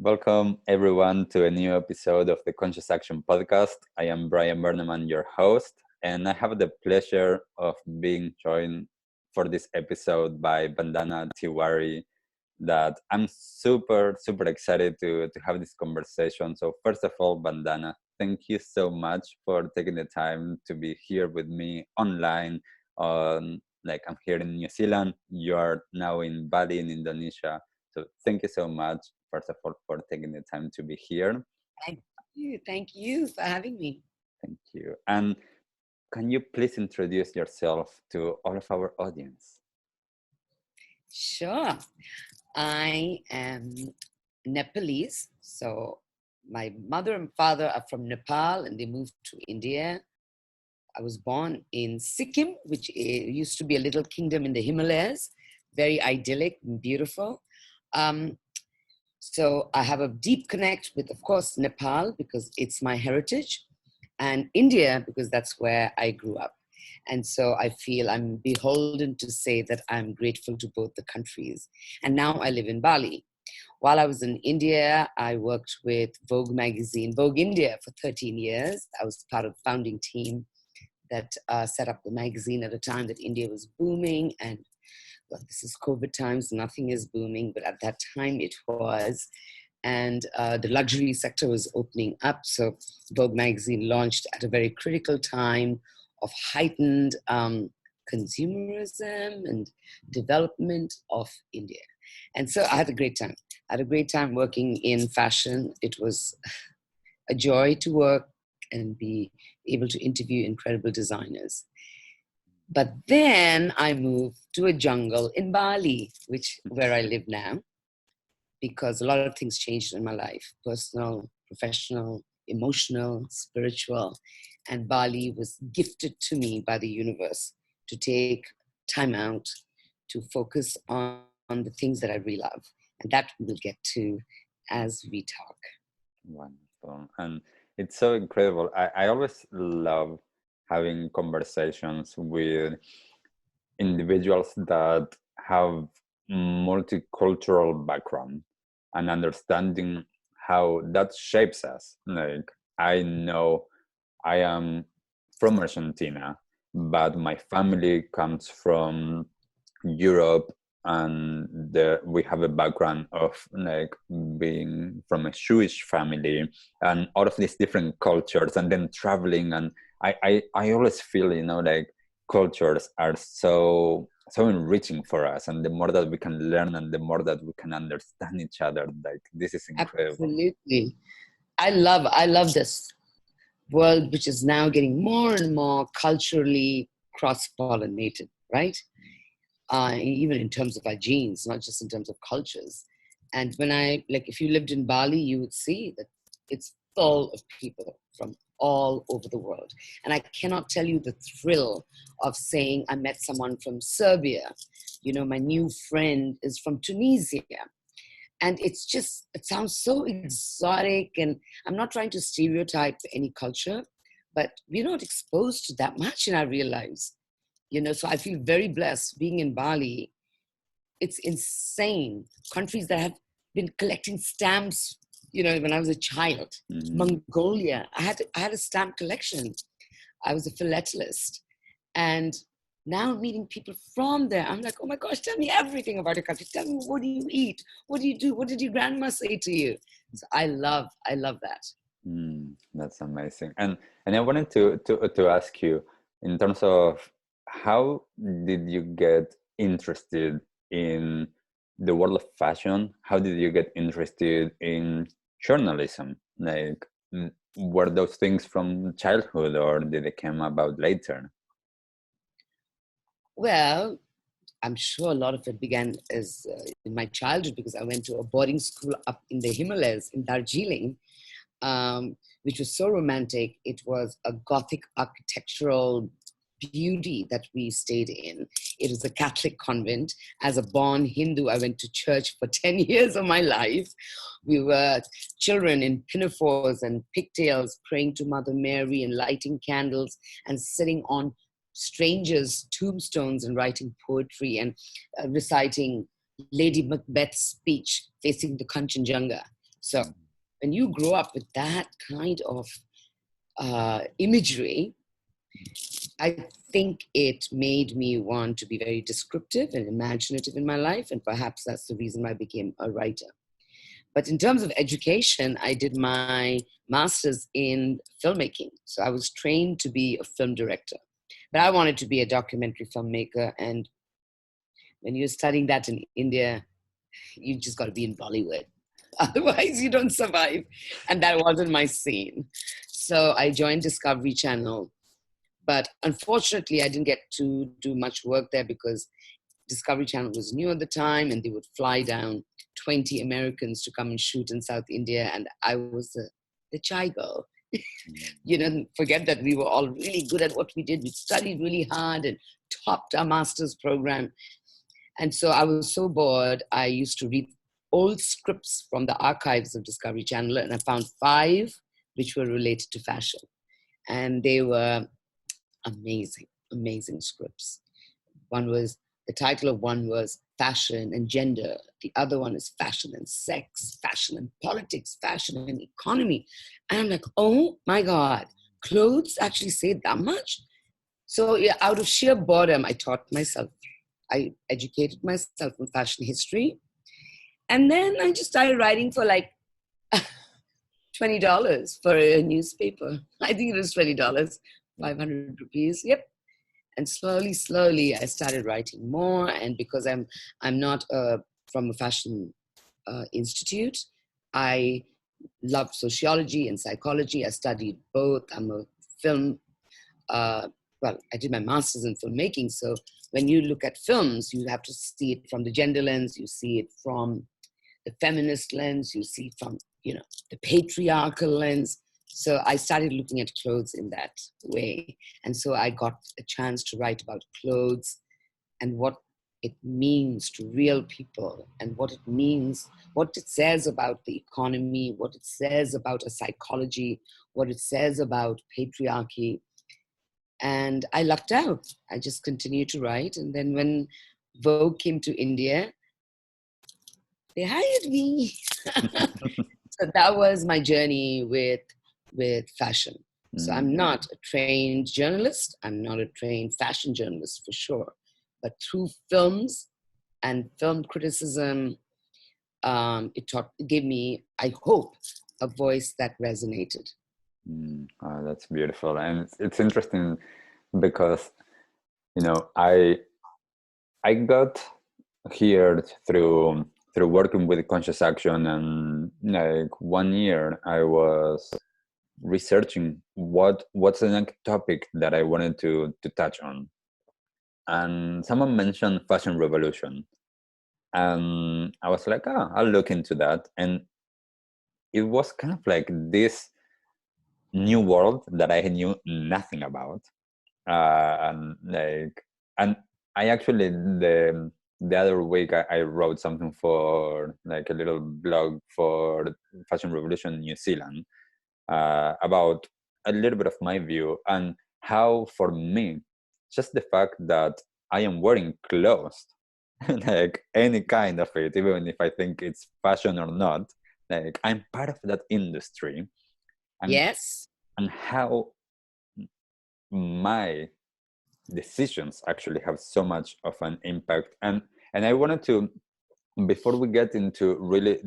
Welcome everyone to a new episode of the Conscious Action Podcast. I am Berneman, your host, and I have the pleasure of being joined for this episode by Bandana Tewari that I'm super excited to have this conversation. So first of all, Bandana, thank you so much for taking the time to be here with me online. I'm here in New Zealand, you are now in Bali in Indonesia. So thank you so much, first of all, for taking the time to be here. Thank you. Thank you for having me. Thank you. And can you please introduce yourself to all of our audience? Sure. I am Nepalese. So my mother and father are from Nepal and they moved to India. I was born in Sikkim, which used to be a little kingdom in the Himalayas, very idyllic and beautiful. So I have a deep connect with, of course, Nepal because it's my heritage, and India because that's where I grew up. And so I feel I'm beholden to say that I'm grateful to both the countries. And now I live in Bali. While I was in India, I worked with Vogue magazine, Vogue India, for 13 years. I was part of the founding team that set up the magazine at a time that India was booming. And well, this is COVID times, nothing is booming, but at that time it was. And the luxury sector was opening up. So Vogue magazine launched at a very critical time of heightened consumerism and development of India. And so I had a great time. I had a great time working in fashion. It was a joy to work and be able to interview incredible designers. But then I moved to a jungle in Bali, where I live now, because a lot of things changed in my life, personal, professional, emotional, spiritual. And Bali was gifted to me by the universe to take time out to focus on the things that I really love. And that we'll get to as we talk. Wonderful. And it's so incredible. I always love having conversations with individuals that have multicultural background and understanding how that shapes us. Like, I know I am from Argentina, but my family comes from Europe, and we have a background of like being from a Jewish family and all of these different cultures, and then traveling. And I always feel, like cultures are so enriching for us, and the more that we can learn and the more that we can understand each other, like this is incredible. Absolutely. I love this world, which is now getting more and more culturally cross-pollinated, right? Even in terms of our genes, not just in terms of cultures. And if you lived in Bali, you would see that it's full of people from all over the world. And I cannot tell you the thrill of saying I met someone from Serbia. My new friend is from Tunisia. And it sounds so exotic. And I'm not trying to stereotype any culture, but we're not exposed to that much in our real lives. So I feel very blessed being in Bali. It's insane. Countries that have been collecting stamps, when I was a child. Mm-hmm. Mongolia, I had a stamp collection. I was a philatelist. And now meeting people from there, I'm like, oh my gosh, tell me everything about your country. Tell me, what do you eat? What do you do? What did your grandma say to you? So I love that. That's amazing. And I wanted to ask you, in terms of, how did you get interested in the world of fashion? How did you get interested in journalism? Like, were those things from childhood, or did they come about later? Well, I'm sure a lot of it began as in my childhood, because I went to a boarding school up in the Himalayas in Darjeeling, which was so romantic. It was a Gothic architectural beauty that we stayed in. It was a Catholic convent. As a born Hindu, I went to church for 10 years of my life. We were children in pinafores and pigtails, praying to Mother Mary and lighting candles and sitting on strangers' tombstones and writing poetry and reciting Lady Macbeth's speech facing the Kanchenjunga. So when you grow up with that kind of imagery, I think it made me want to be very descriptive and imaginative in my life. And perhaps that's the reason I became a writer. But in terms of education, I did my master's in filmmaking. So I was trained to be a film director. But I wanted to be a documentary filmmaker. And when you're studying that in India, you just got to be in Bollywood. Otherwise, you don't survive. And that wasn't my scene. So I joined Discovery Channel. But unfortunately, I didn't get to do much work there because Discovery Channel was new at the time, and they would fly down 20 Americans to come and shoot in South India. And I was the shy girl. Forget that we were all really good at what we did. We studied really hard and topped our master's program. And so I was so bored, I used to read old scripts from the archives of Discovery Channel, and I found 5 which were related to fashion. And they were amazing, amazing scripts. The title of one was Fashion and Gender. The other one is Fashion and Sex, Fashion and Politics, Fashion and Economy. And I'm like, oh my God, clothes actually say that much? So yeah, out of sheer boredom, I educated myself in fashion history. And then I just started writing for like $20 for a newspaper. I think it was $20, 500 rupees. Yep. And slowly, I started writing more. And because I'm not from a fashion institute, I love sociology and psychology. I studied both. I'm a film, I did my master's in filmmaking. So when you look at films, you have to see it from the gender lens. You see it from the feminist lens. You see it from, the patriarchal lens. So I started looking at clothes in that way. And so I got a chance to write about clothes and what it means to real people and what it means, what it says about the economy, what it says about a psychology, what it says about patriarchy. And I lucked out. I just continued to write. And then when Vogue came to India, they hired me. So that was my journey with fashion. So I'm not a trained journalist. I'm not a trained fashion journalist for sure. But through films and film criticism, it gave me, I hope, a voice that resonated. Oh, that's beautiful. And it's interesting because, I got here through working with conscious action, and like 1 year I was researching what's the next topic that I wanted to touch on. And someone mentioned fashion revolution. And I was like, I'll look into that. And it was kind of like this new world that I knew nothing about. And I actually, the other week I wrote something for like a little blog for Fashion Revolution New Zealand about a little bit of my view and how, for me, just the fact that I am wearing clothes, like any kind of it, even if I think it's fashion or not, like I'm part of that industry. And, yes. And how my decisions actually have so much of an impact. And I wanted to, before we get into really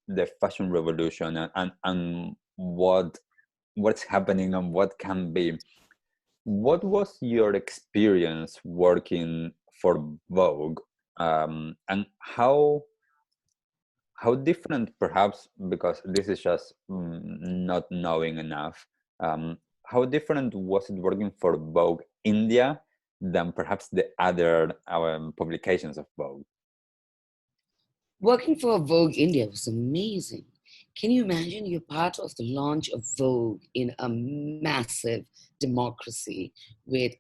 the fashion revolution and what's happening and what can be, what was your experience working for Vogue, and how different, perhaps, because this is just not knowing enough, how different was it working for Vogue India than perhaps the other publications of Vogue? Working for Vogue India was amazing. Can you imagine you're part of the launch of Vogue in a massive democracy with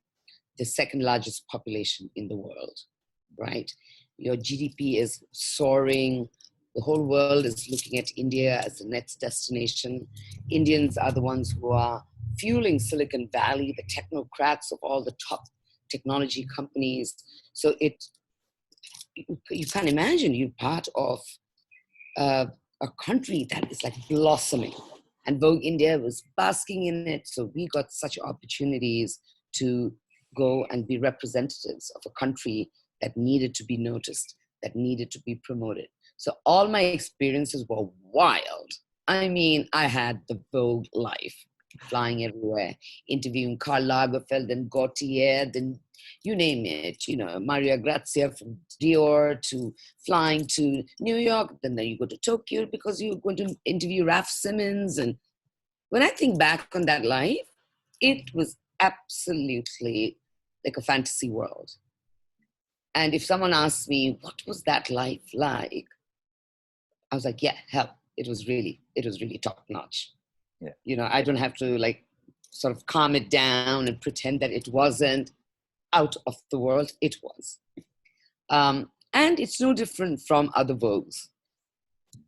the second largest population in the world, right? Your GDP is soaring. The whole world is looking at India as the next destination. Indians are the ones who are fueling Silicon Valley, the technocrats of all the top technology companies. So you can't imagine you're part of a country that is like blossoming. And Vogue India was basking in it. So we got such opportunities to go and be representatives of a country that needed to be noticed, that needed to be promoted. So all my experiences were wild. I mean, I had the Vogue life, flying everywhere, interviewing Karl Lagerfeld and Gaultier, then you name it, you know, Maria Grazia from Dior, to flying to New York, then you go to Tokyo because you're going to interview Raf Simons. And when I think back on that life, it was absolutely like a fantasy world. And if someone asked me, what was that life like? I was like, yeah, hell, it was really top notch. Yeah. You know, I don't have to like sort of calm it down and pretend that it wasn't out of the world. It was. And it's no different from other Vogues.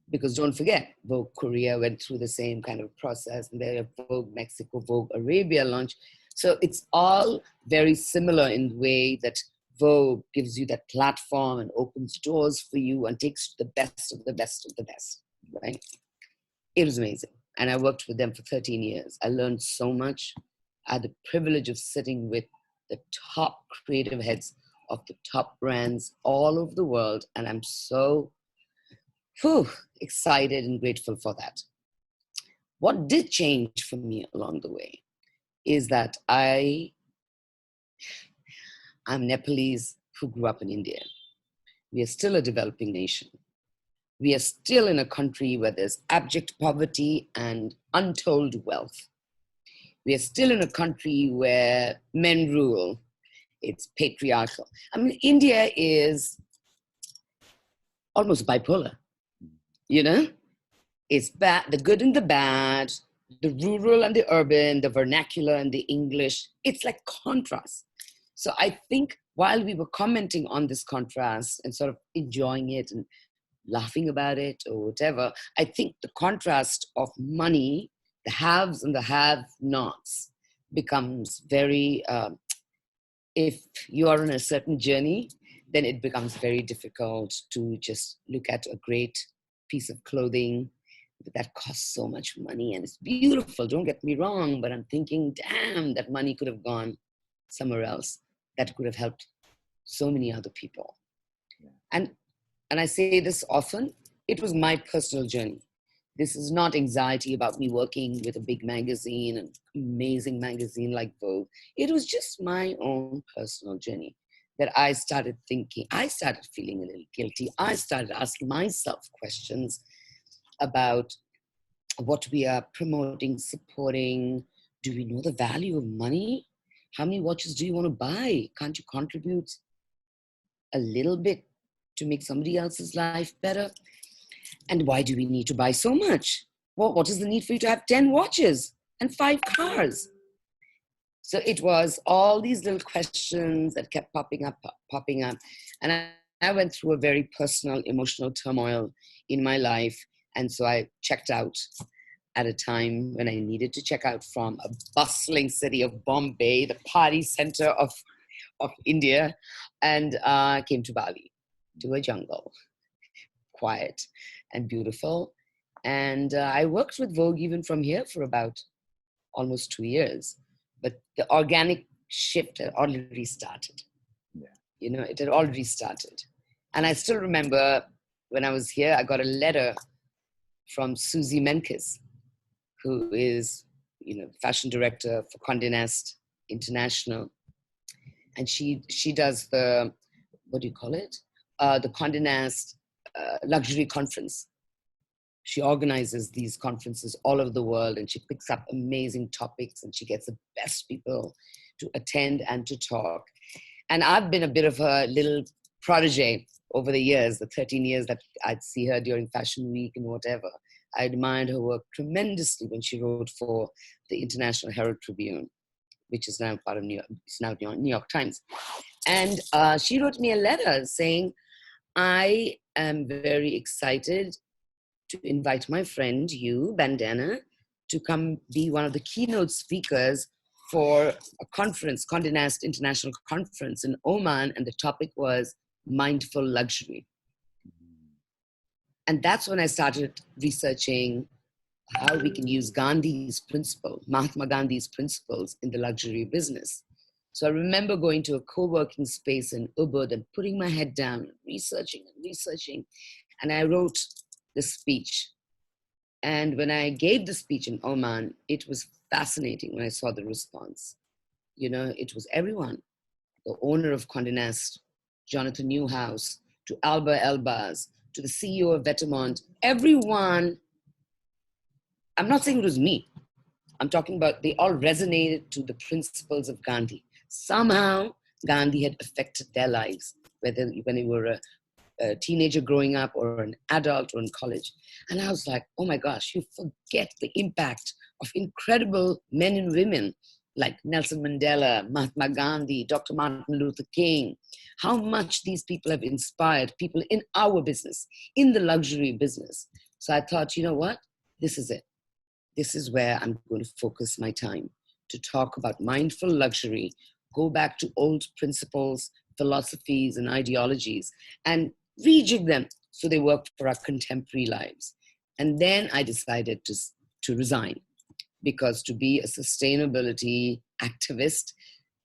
Because don't forget, Vogue Korea went through the same kind of process, and there are Vogue Mexico, Vogue Arabia launch. So it's all very similar in the way that Vogue gives you that platform and opens doors for you and takes the best of the best of the best, right? It was amazing. And I worked with them for 13 years. I learned so much. I had the privilege of sitting with the top creative heads of the top brands all over the world. And I'm so excited and grateful for that. What did change for me along the way is that I'm Nepalese who grew up in India. We are still a developing nation. We are still in a country where there's abject poverty and untold wealth. We are still in a country where men rule. It's patriarchal. I mean, India is almost bipolar, you know? It's bad, the good and the bad, the rural and the urban, the vernacular and the English. It's like contrast. So I think while we were commenting on this contrast and sort of enjoying it and laughing about it or whatever, I think the contrast of money, the haves and the have-nots, becomes very, if you are on a certain journey, then it becomes very difficult to just look at a great piece of clothing that costs so much money and it's beautiful, don't get me wrong, but I'm thinking, damn, that money could have gone somewhere else that could have helped so many other people. And I say this often, it was my personal journey. This is not anxiety about me working with a big magazine, an amazing magazine like Vogue. It was just my own personal journey that I started thinking, I started feeling a little guilty. I started asking myself questions about what we are promoting, supporting. Do we know the value of money? How many watches do you want to buy? Can't you contribute a little bit to make somebody else's life better? And why do we need to buy so much? Well, what is the need for you to have 10 watches and 5 cars? So it was all these little questions that kept popping up. And I went through a very personal, emotional turmoil in my life. And so I checked out at a time when I needed to check out from a bustling city of Bombay, the party center of India, and came to Bali, to a jungle, quiet and beautiful. And I worked with Vogue even from here for about almost 2 years. But the organic shift had already started. Yeah. You know, it had already started. And I still remember when I was here, I got a letter from Susie Menkes, who is, you know, fashion director for Condé Nast International. And she does the, what do you call it? The Condé Nast luxury conference. She organizes these conferences all over the world, and she picks up amazing topics, and she gets the best people to attend and to talk. And I've been a bit of her little protege over the years, the 13 years that I'd see her during Fashion Week and whatever. I admired her work tremendously when she wrote for the International Herald Tribune, which is now part of New York, it's now New York Times. And she wrote me a letter saying, I am very excited to invite my friend, you, Bandana, to come be one of the keynote speakers for a conference, Condé Nast International Conference in Oman, and the topic was mindful luxury. And that's when I started researching how we can use Mahatma Gandhi's principles in the luxury business. So I remember going to a co-working space in Ubud and putting my head down, researching and researching. And I wrote this speech. And when I gave the speech in Oman, it was fascinating when I saw the response. You know, it was everyone, the owner of Condé Nast, Jonathan Newhouse, to Alba Elbaz, to the CEO of Vetements, everyone. I'm not saying it was me. I'm talking about they all resonated to the principles of Gandhi. Somehow, Gandhi had affected their lives, whether when they were a teenager growing up or an adult or in college. And I was like, oh my gosh, you forget the impact of incredible men and women like Nelson Mandela, Mahatma Gandhi, Dr. Martin Luther King, how much these people have inspired people in our business, in the luxury business. So I thought, you know what? This is it. This is where I'm going to focus my time to talk about mindful luxury, go back to old principles, philosophies, and ideologies, and rejig them so they work for our contemporary lives. And then I decided to resign, because to be a sustainability activist,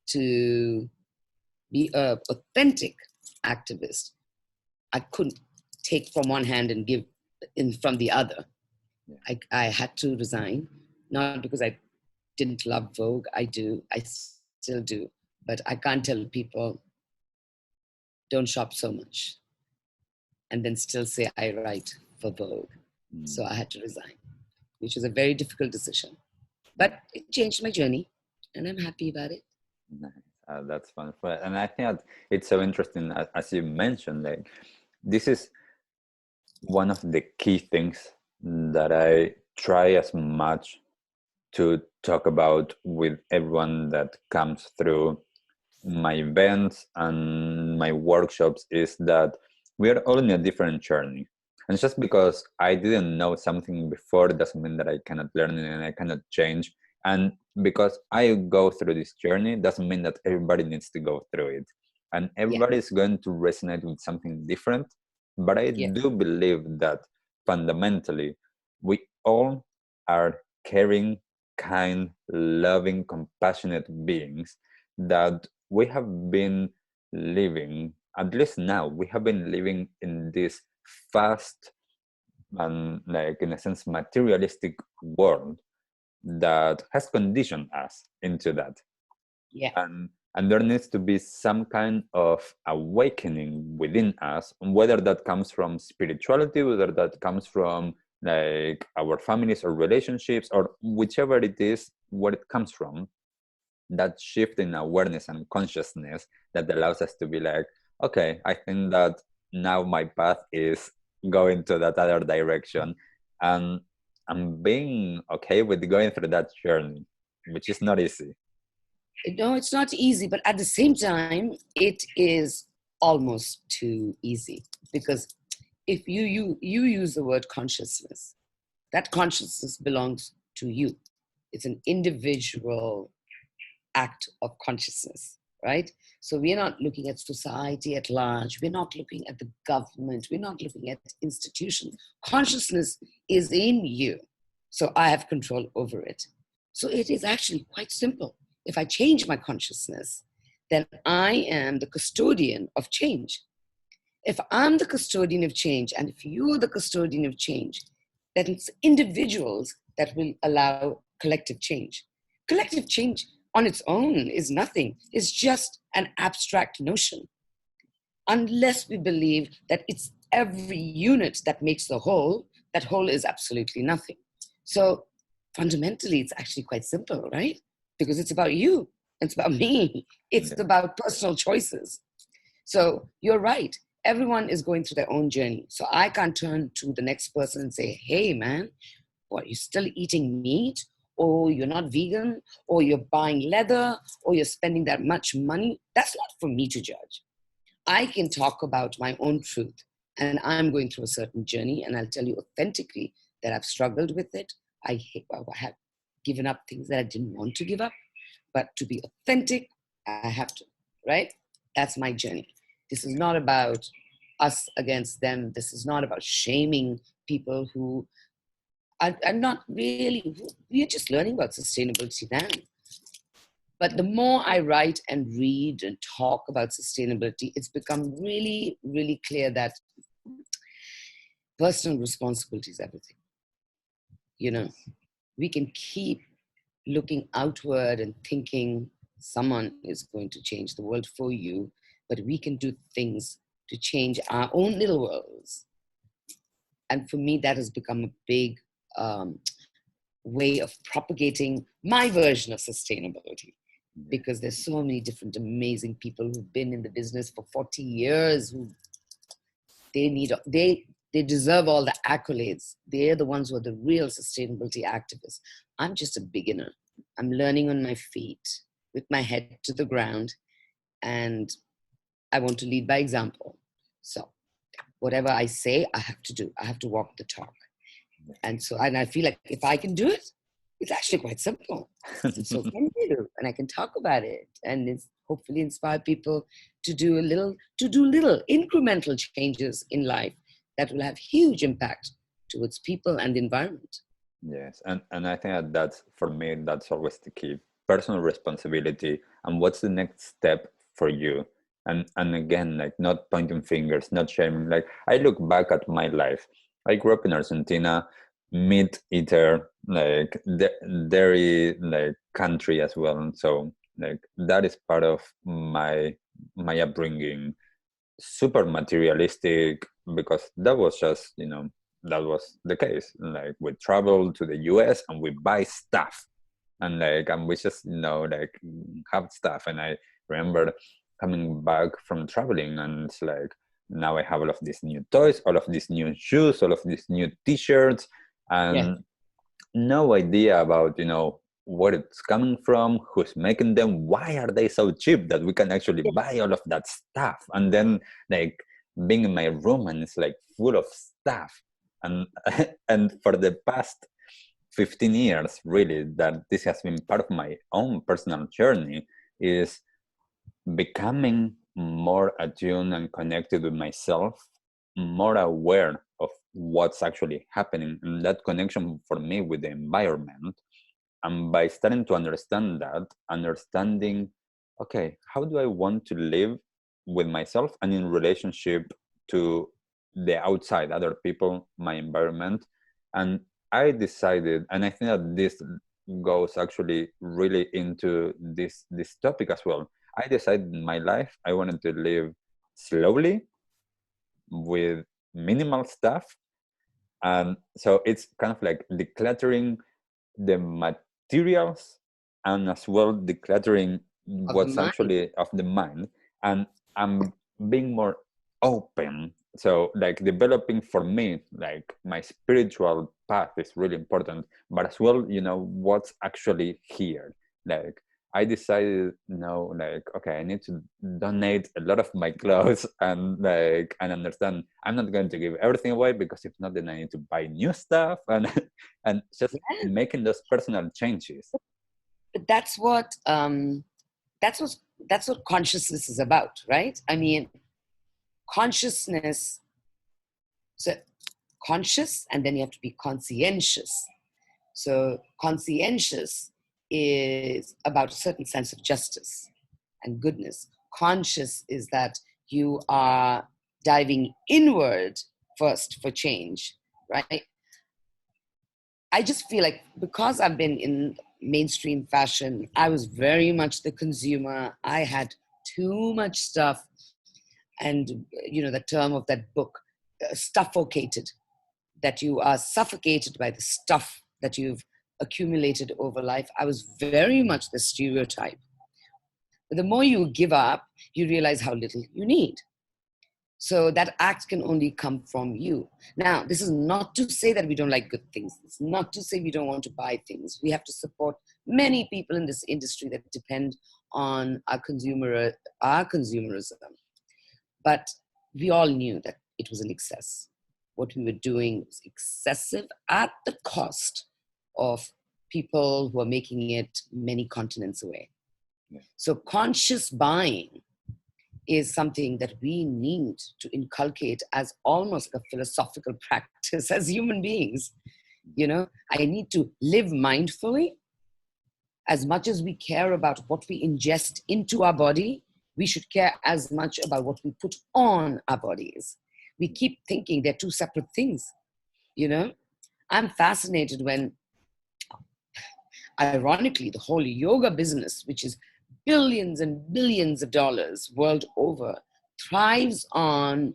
to be an authentic activist, I couldn't take from one hand and give from the other. I had to resign, not because I didn't love Vogue. I do. I still do. But I can't tell people, don't shop so much, and then still say I write for Vogue. So I had to resign, which was a very difficult decision. But it changed my journey, and I'm happy about it. Nice. That's fun. And I think that it's so interesting, as you mentioned, like this is one of the key things that I try as much to talk about with everyone that comes through my events and my workshops, is that we are all in a different journey. And just because I didn't know something before doesn't mean that I cannot learn it and I cannot change. And because I go through this journey doesn't mean that everybody needs to go through it. And everybody is going to resonate with something different. But I do believe that fundamentally, we all are caring, kind, loving, compassionate beings that we have been living, at least now, we have been living in this fast and, like, in a sense, materialistic world that has conditioned us into that. And there needs to be some kind of awakening within us, whether that comes from spirituality, whether that comes from like our families or relationships, or whichever it is, where it comes from, that shift in awareness and consciousness that allows us to be like, okay, I think that now my path is going to that other direction, and I'm being okay with going through that journey, which is not easy. No, it's not easy, but at the same time, it is almost too easy, because if you use the word consciousness, that consciousness belongs to you. It's an individual act of consciousness, right? So we're not looking at society at large. We're not looking at the government. We're not looking at institutions. Consciousness is in you. So I have control over it. So it is actually quite simple. If I change my consciousness, then I am the custodian of change. If I'm the custodian of change, and if you're the custodian of change, then it's individuals that will allow collective change. Collective change on its own is nothing. It's just an abstract notion. Unless we believe that it's every unit that makes the whole, that whole is absolutely nothing. So fundamentally, it's actually quite simple, right? Because it's about you. It's about me. It's about personal choices. So you're right. Everyone is going through their own journey. So I can't turn to the next person and say, hey, man, what, you're still eating meat? Or you're not vegan? Or you're buying leather? Or you're spending that much money? That's not for me to judge. I can talk about my own truth. And I'm going through a certain journey. And I'll tell you authentically that I've struggled with it. I have given up things that I didn't want to give up. But to be authentic, I have to, right? That's my journey. This is not about us against them. This is not about shaming people who are not really, we're just learning about sustainability now. But the more I write and read and talk about sustainability, it's become really, really clear that personal responsibility is everything. You know, we can keep looking outward and thinking someone is going to change the world for you, but we can do things to change our own little worlds. And for me, that has become a big way of propagating my version of sustainability, because there's so many different amazing people who've been in the business for 40 years who they deserve all the accolades. They're the ones who are the real sustainability activists. I'm just a beginner. I'm learning on my feet with my head to the ground, and I want to lead by example. So whatever I say, I have to do. I have to walk the talk. And I feel like if I can do it, it's actually quite simple. So can you? And I can talk about it, and it's hopefully inspire people to do little incremental changes in life that will have huge impact towards people and the environment. Yes, and I think that's, for me, that's always the key: personal responsibility, and what's the next step for you. And again, like, not pointing fingers, not shaming. Like, I look back at my life. I grew up in Argentina, meat eater, like dairy, like, country as well. And so, like, that is part of my upbringing. Super materialistic, because that was just, that was the case. Like, we travel to the US and we buy stuff, and we just, like, have stuff. And I remember coming back from traveling, and it's like, now I have all of these new toys, all of these new shoes, all of these new t-shirts, and no idea about, where it's coming from, who's making them, why are they so cheap that we can actually buy all of that stuff. And then, like, being in my room, and it's like full of stuff. And and for the past 15 years, really, that this has been part of my own personal journey, is becoming more attuned and connected with myself, more aware of what's actually happening, and that connection for me with the environment. And by starting to understand that, understanding, okay, how do I want to live with myself and in relationship to the outside, other people, my environment. And I decided, and I think that this goes actually really into this topic as well. I decided in my life I wanted to live slowly with minimal stuff. And so it's kind of like decluttering the materials, and as well decluttering what's actually of the mind. And I'm being more open. So, like, developing, for me, like, my spiritual path is really important, but as well, what's actually here. Like, I decided, like, okay, I need to donate a lot of my clothes, and understand I'm not going to give everything away, because if not, then I need to buy new stuff, and and just making those personal changes. But that's what consciousness is about, right? I mean, consciousness. So conscious, and then you have to be conscientious. So conscientious is about a certain sense of justice and goodness. Conscious is that you are diving inward first for change, right? I just feel like, because I've been in mainstream fashion, I was very much the consumer. I had too much stuff. And, the term of that book, stuffocated, that you are suffocated by the stuff that you've accumulated over life. I was very much the stereotype. But the more you give up, you realize how little you need. So that act can only come from you. Now, this is not to say that we don't like good things. It's not to say we don't want to buy things. We have to support many people in this industry that depend on our consumerism. But we all knew that it was an excess. What we were doing was excessive at the cost of people who are making it many continents away. So conscious buying is something that we need to inculcate as almost a philosophical practice as human beings. You know, I need to live mindfully. As much as we care about what we ingest into our body, we should care as much about what we put on our bodies. We keep thinking they're two separate things, you know? I'm fascinated when, ironically, the whole yoga business, which is billions and billions of dollars world over, thrives on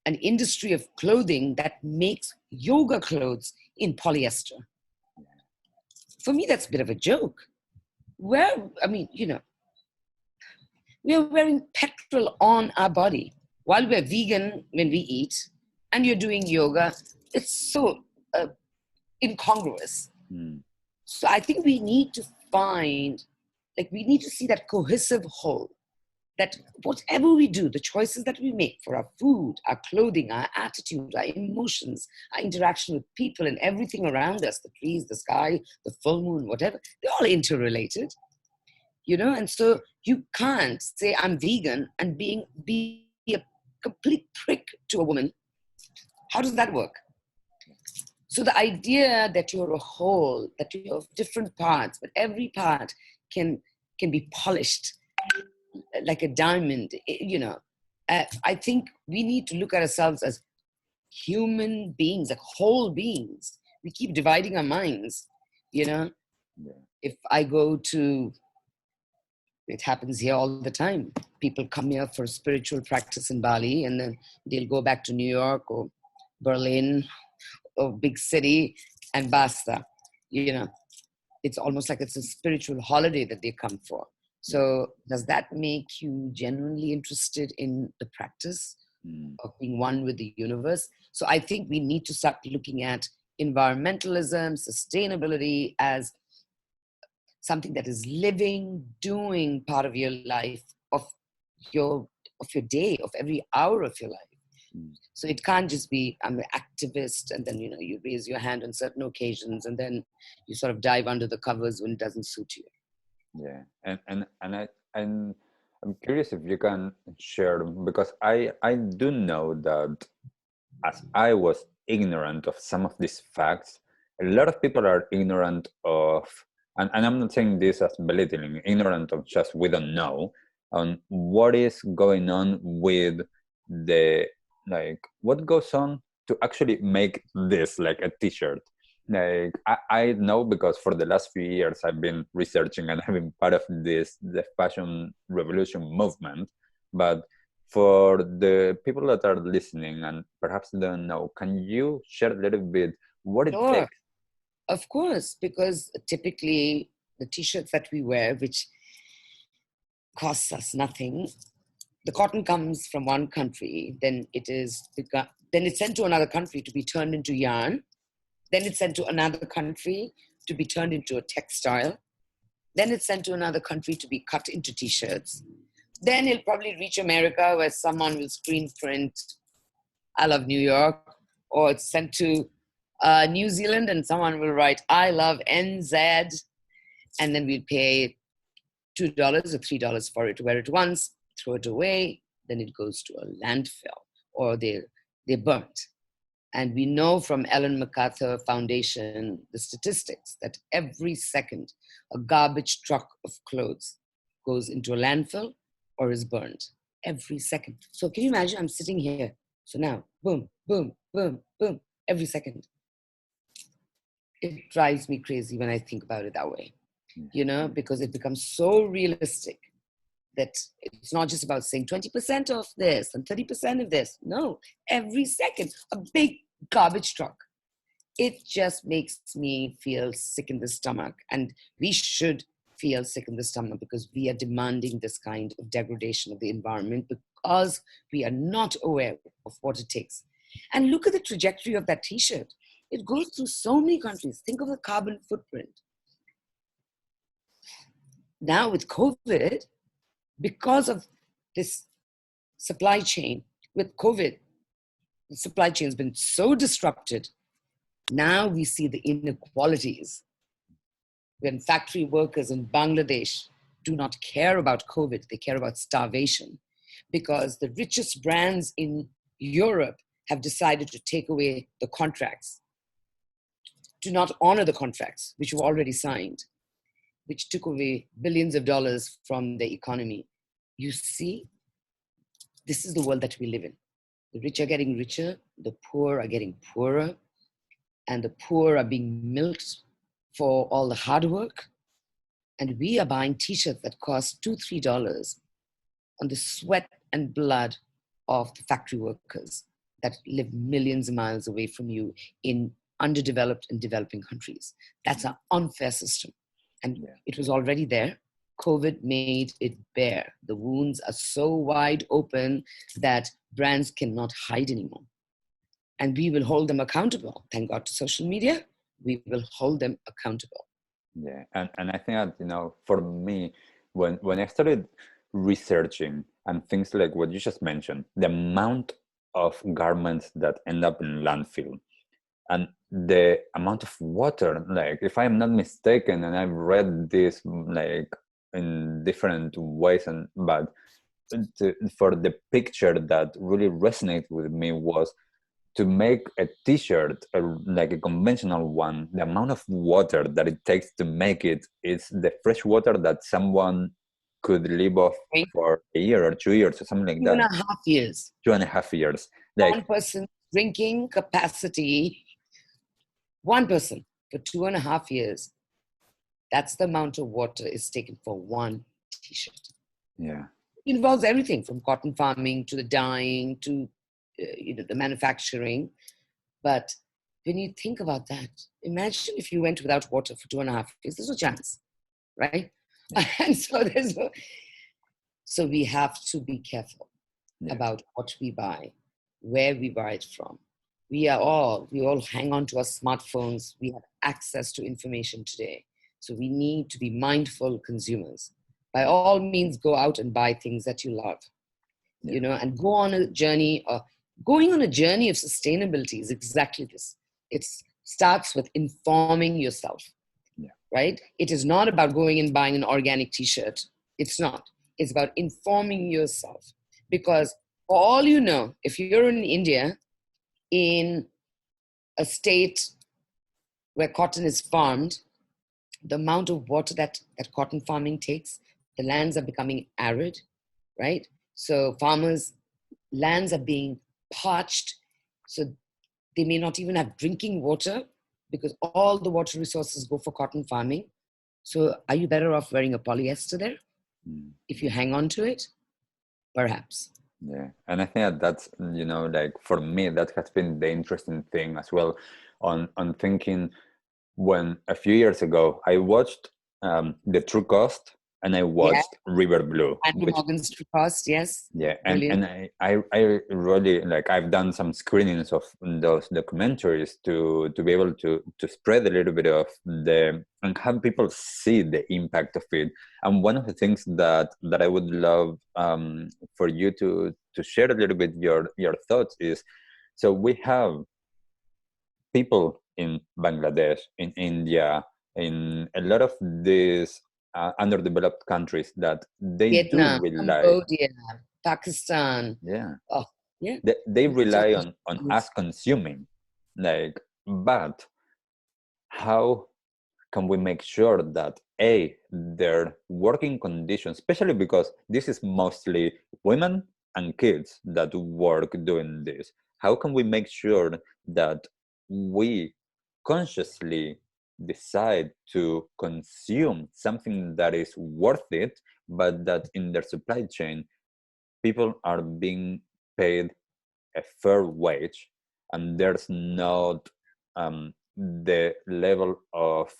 an industry of clothing that makes yoga clothes in polyester. For me, that's a bit of a joke. I mean, you know, we are wearing petrol on our body while we're vegan when we eat and you're doing yoga. It's so incongruous. So I think we need to we need to see that cohesive whole, that whatever we do, the choices that we make for our food, our clothing, our attitude, our emotions, our interaction with people and everything around us, the trees, the sky, the full moon, whatever, they're all interrelated, you know? And so you can't say I'm vegan and be a complete prick to a woman. How does that work? So the idea that you're a whole, that you have different parts, but every part can be polished like a diamond, you know. I think we need to look at ourselves as human beings, like whole beings. We keep dividing our minds, you know. Yeah. If I go to, it happens here all the time. People come here for spiritual practice in Bali and then they'll go back to New York or Berlin or big city and basta, you know. It's almost like it's a spiritual holiday that they come for. So does that make you genuinely interested in the practice of being one with the universe? So I think we need to start looking at environmentalism, sustainability as something that is living, doing part of your life, of your day, of every hour of your life. So it can't just be, I'm an activist, and then, you know, you raise your hand on certain occasions, and then you sort of dive under the covers when it doesn't suit you. Yeah, and I'm curious if you can share, because I do know that as I was ignorant of some of these facts, a lot of people are ignorant of, and I'm not saying this as belittling, ignorant of just we don't know on what is going on with the, like, what goes on to actually make this like a t-shirt. Like I know, because for the last few years I've been researching and I've been part of the fashion revolution movement. But for the people that are listening and perhaps don't know, can you share a little bit what it takes? Of course, because typically the t-shirts that we wear, which costs us nothing, the cotton comes from one country, then it's sent to another country to be turned into yarn. Then it's sent to another country to be turned into a textile. Then it's sent to another country to be cut into t-shirts. Then it'll probably reach America where someone will screen print, I love New York, or it's sent to New Zealand and someone will write, I love NZ. And then we'll pay $2 or $3 for it to wear it once, throw it away, then it goes to a landfill or they're burnt. And we know from Ellen MacArthur Foundation, the statistics, that every second a garbage truck of clothes goes into a landfill or is burned. Every second. So can you imagine, I'm sitting here. So now, boom, boom, boom, boom, every second. It drives me crazy when I think about it that way, you know, because it becomes so realistic that it's not just about saying 20% of this and 30% of this. No, every second, a big garbage truck. It just makes me feel sick in the stomach. And we should feel sick in the stomach because we are demanding this kind of degradation of the environment because we are not aware of what it takes. And look at the trajectory of that t-shirt. It goes through so many countries. Think of the carbon footprint. Now with COVID, because of this supply chain, with COVID, the supply chain has been so disrupted. Now we see the inequalities. When factory workers in Bangladesh do not care about COVID, they care about starvation. because the richest brands in Europe have decided to take away the contracts, to not honor the contracts which were already signed, which took away billions of dollars from the economy. You see, this is the world that we live in. The rich are getting richer, the poor are getting poorer, and the poor are being milked for all the hard work. And we are buying t-shirts that cost $2, $3 on the sweat and blood of the factory workers that live millions of miles away from you in underdeveloped and developing countries. That's an unfair system. And it was already there. COVID made it bare. The wounds are so wide open that brands cannot hide anymore. And we will hold them accountable. Thank God to social media, we will hold them accountable. Yeah, and I think that, you know, for me, when I started researching and things like what you just mentioned, the amount of garments that end up in landfill and the amount of water, like if I'm not mistaken, and I've read this like in different ways, but for the picture that really resonated with me was to make a t-shirt like a conventional one, the amount of water that it takes to make it is the fresh water that someone could live off for a year or 2 years or something like that. 2.5 years. 2.5 years. Like one person drinking capacity, one person for 2.5 years. That's the amount of water is taken for one t-shirt. Yeah. It involves everything from cotton farming to the dyeing to the manufacturing. But when you think about that, imagine if you went without water for 2.5 years. There's no chance, right? Yeah. And so we have to be careful about what we buy, where we buy it from. We all hang on to our smartphones. We have access to information today. So we need to be mindful consumers. By all means, go out and buy things that you love, and go on a journey. Going on a journey of sustainability is exactly this. It starts with informing yourself, right? It is not about going and buying an organic t-shirt. It's not. It's about informing yourself. Because for all you know, if you're in India, in a state where cotton is farmed, the amount of water that cotton farming takes, the lands are becoming arid, right? So farmers' lands are being parched, so they may not even have drinking water because all the water resources go for cotton farming. So are you better off wearing a polyester there? If you hang on to it? Perhaps. Yeah, and I think that's, like for me, that has been the interesting thing as well on thinking when a few years ago I watched The True Cost and I watched River Blue. Andrew Morgan's True Cost, yes. Yeah, and I really, like, I've done some screenings of those documentaries to be able to spread a little bit of and have people see the impact of it. And one of the things that I would love for you to share a little bit your thoughts is, so we have people in Bangladesh, in India, in a lot of these underdeveloped countries that they Vietnam, do rely, Cambodia, Pakistan. yeah, oh yeah, they rely on us consuming, like, but how can we make sure that their working conditions, especially because this is mostly women and kids that work doing this, how can we make sure that we consciously decide to consume something that is worth it, but that in their supply chain people are being paid a fair wage and there's not the level of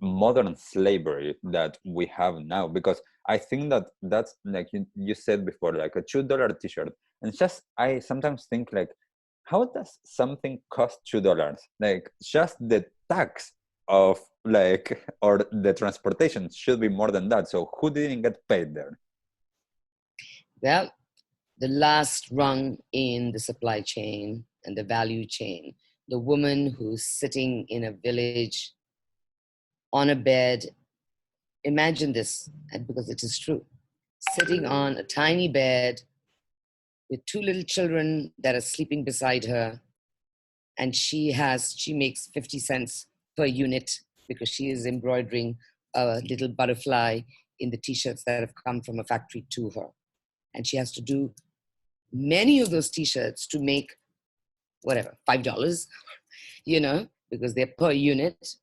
modern slavery that we have now? Because I think that's like you said before, like a $2 t-shirt, and just I sometimes think, like, how does something cost $2? Like, just the tax of, like, or the transportation should be more than that. So who didn't get paid there? Well, the last rung in the supply chain and the value chain, the woman who's sitting in a village on a bed, imagine this, and because it is true, sitting on a tiny bed with two little children that are sleeping beside her. And she makes 50 cents per unit because she is embroidering a little butterfly in the t-shirts that have come from a factory to her. And she has to do many of those t-shirts to make whatever, $5, because they're per unit.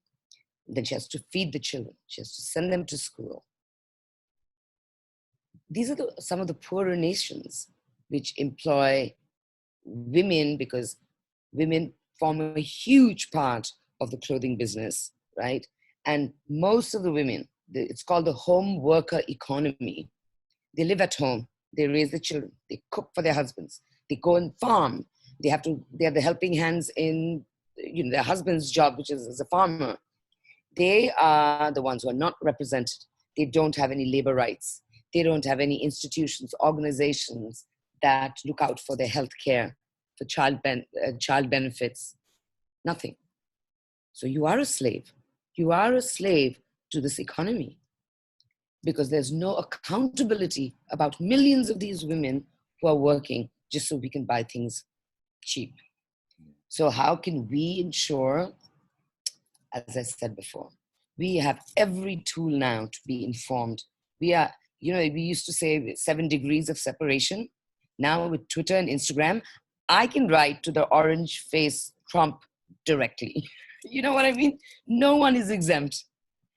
Then she has to feed the children. She has to send them to school. These are some of the poorer nations which employ women, because women form a huge part of the clothing business, right? And most of the women, it's called the home worker economy. They live at home. They raise the children. They cook for their husbands. They go and farm. They have the helping hands in their husband's job, which is as a farmer. They are the ones who are not represented. They don't have any labor rights. They don't have any institutions, organizations that look out for their health care, for child benefits, nothing. So you are a slave. You are a slave to this economy because there's no accountability about millions of these women who are working just so we can buy things cheap. So how can we ensure, as I said before, we have every tool now to be informed. We used to say 7 degrees of separation. Now with Twitter and Instagram, I can write to the orange face Trump directly. You know what I mean? No one is exempt.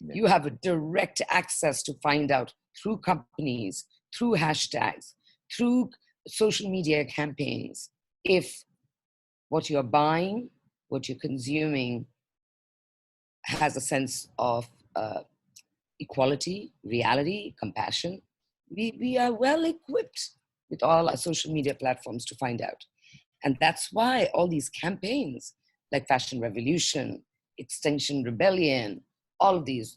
Yeah. You have a direct access to find out through companies, through hashtags, through social media campaigns, if what you're buying, what you're consuming has a sense of equality, reality, compassion. We are well equipped with all our social media platforms to find out. And that's why all these campaigns like Fashion Revolution, Extinction Rebellion, all of these,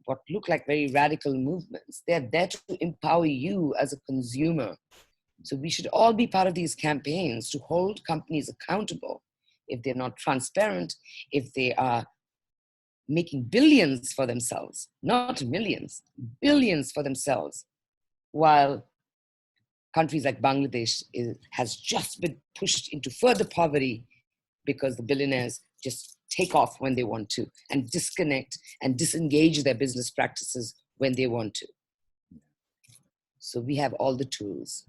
what look like very radical movements, they're there to empower you as a consumer. So we should all be part of these campaigns to hold companies accountable if they're not transparent, if they are making billions for themselves, not millions, billions for themselves, while countries like Bangladesh has just been pushed into further poverty because the billionaires just take off when they want to and disconnect and disengage their business practices when they want to. So we have all the tools.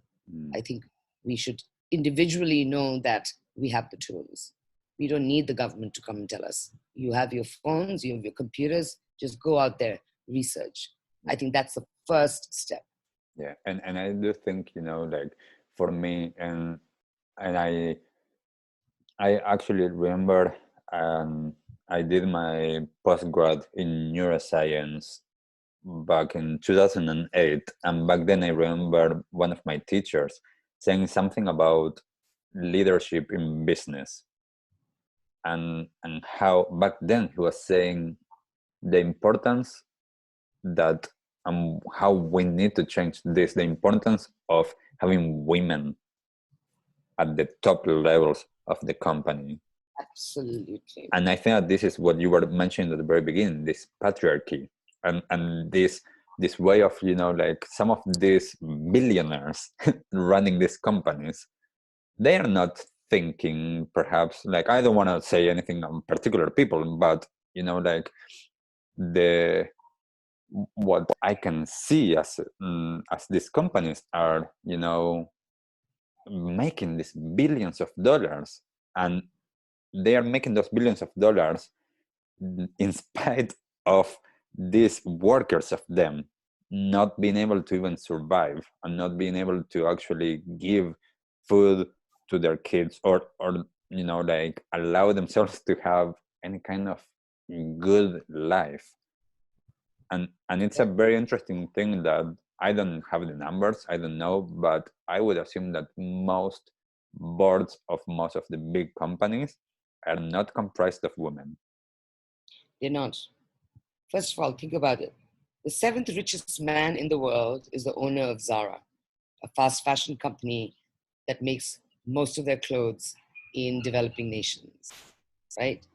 I think we should individually know that we have the tools. We don't need the government to come and tell us. You have your phones, you have your computers, just go out there, research. I think that's the first step. Yeah, and I do think, like for me, and I actually remember I did my postgrad in neuroscience back in 2008, and back then I remember one of my teachers saying something about leadership in business, and how back then he was saying the importance that how we need to change this, the importance of having women at the top levels of the company. Absolutely. And I think that this is what you were mentioning at the very beginning, this patriarchy and this way of, like some of these billionaires running these companies, they are not thinking, perhaps, like, I don't want to say anything on particular people, but like what I can see as these companies are, making these billions of dollars, and they are making those billions of dollars in spite of these workers of them not being able to even survive and not being able to actually give food to their kids or like allow themselves to have any kind of good life. And it's a very interesting thing that I don't have the numbers, I don't know, but I would assume that most boards of most of the big companies are not comprised of women. They're not. First of all, think about it. The 7th richest man in the world is the owner of Zara, a fast fashion company that makes most of their clothes in developing nations, right?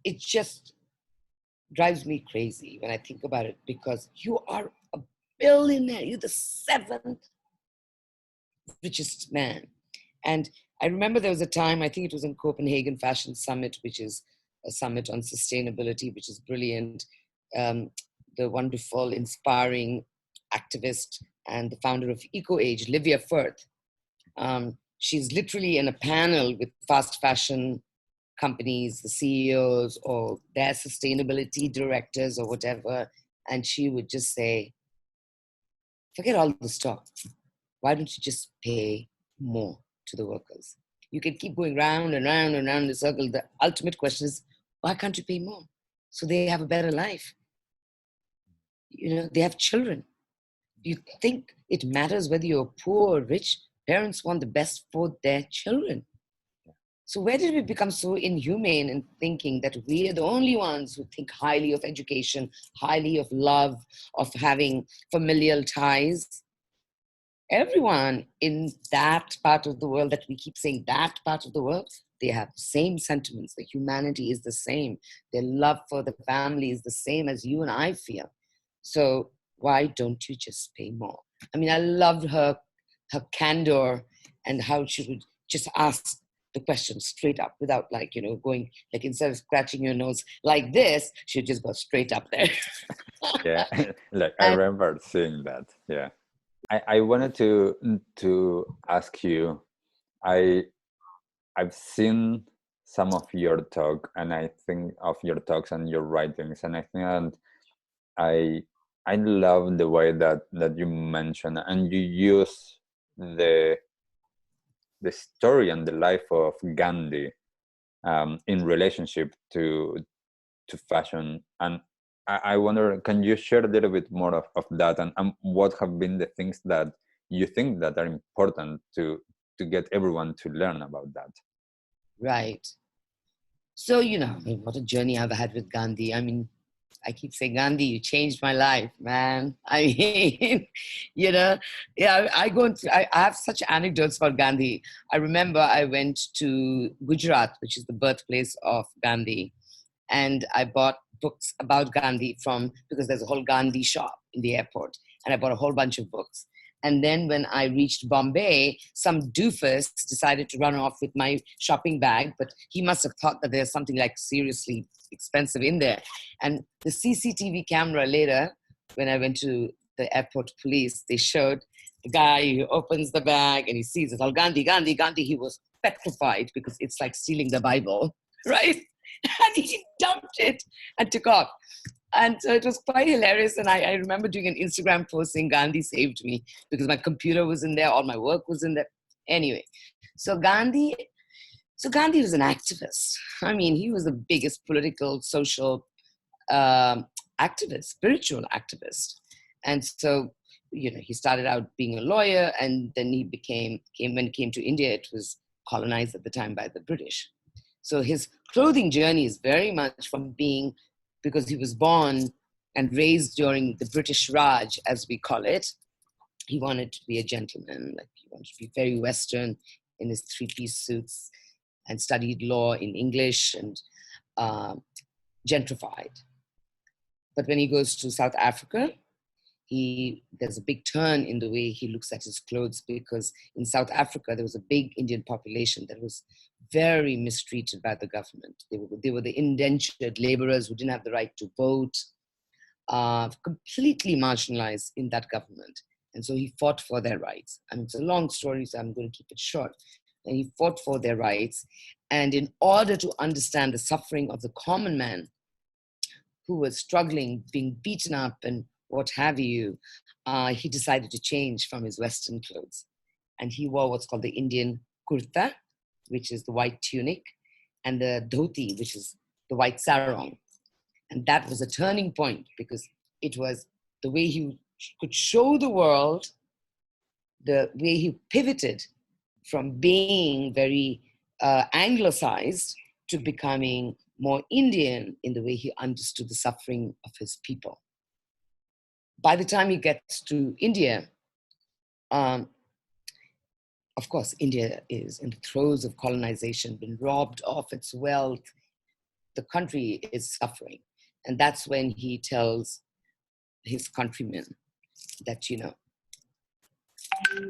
It just drives me crazy when I think about it, because you are a billionaire. You're the seventh richest man. And I remember there was a time, I think it was in Copenhagen Fashion Summit, which is a summit on sustainability, which is brilliant. The wonderful, inspiring activist and the founder of EcoAge, Livia Firth. She's literally in a panel with fast fashion companies, the CEOs or their sustainability directors or whatever. And she would just say, forget all the stuff. Why don't you just pay more to the workers? You can keep going round and round and round the circle. The ultimate question is, why can't you pay more? So they have a better life. You know, they have children. You think it matters whether you're poor or rich? Parents want the best for their children. So where did we become so inhumane in thinking that we are the only ones who think highly of education, highly of love, of having familial ties? Everyone in that part of the world that we keep saying that part of the world, they have the same sentiments. The humanity is the same. Their love for the family is the same as you and I feel. So why don't you just pay more? I mean, I loved her candor and how she would just ask the question straight up without going, like instead of scratching your nose like this, she'd just go straight up there. Yeah, like I remember seeing that. Yeah. I wanted to ask you, I've seen some of your talk, and I think of your talks and your writings, and I think that I love the way that you mention and you use the story and the life of Gandhi in relationship to fashion. And I wonder, can you share a little bit more of that, and what have been the things that you think that are important to get everyone to learn about that? Right. So, what a journey I've had with Gandhi. I mean, I keep saying, Gandhi, you changed my life, man. I mean, yeah, I have such anecdotes about Gandhi. I remember I went to Gujarat, which is the birthplace of Gandhi, and I bought books about Gandhi because there's a whole Gandhi shop in the airport, and I bought a whole bunch of books. And then when I reached Bombay, some doofus decided to run off with my shopping bag, but he must have thought that there's something like seriously expensive in there. And the CCTV camera later, when I went to the airport police, they showed the guy who opens the bag and he sees it's all Gandhi, Gandhi, Gandhi. He was petrified because it's like stealing the Bible, right? And he dumped it and took off. And so it was quite hilarious. And I remember doing an Instagram post saying Gandhi saved me because my computer was in there, all my work was in there. Anyway, so Gandhi was an activist. I mean, he was the biggest political, social activist, spiritual activist. And so, he started out being a lawyer, and then he when he came to India, it was colonized at the time by the British. So his clothing journey is very much because he was born and raised during the British Raj, as we call it. He wanted to be a gentleman, like he wanted to be very Western in his three-piece suits, and studied law in English and gentrified. But when he goes to South Africa, there's a big turn in the way he looks at his clothes, because in South Africa, there was a big Indian population that was very mistreated by the government. They were the indentured laborers who didn't have the right to vote, completely marginalized in that government. And so he fought for their rights. I mean, it's a long story, so I'm going to keep it short. And he fought for their rights. And in order to understand the suffering of the common man who was struggling, being beaten up and what have you, he decided to change from his Western clothes. And he wore what's called the Indian kurta, which is the white tunic, and the dhoti, which is the white sarong. And that was a turning point, because it was the way he could show the world, the way he pivoted from being very anglicized to becoming more Indian in the way he understood the suffering of his people. By the time he gets to India, of course, India is in the throes of colonization, been robbed of its wealth. The country is suffering. And that's when he tells his countrymen, that,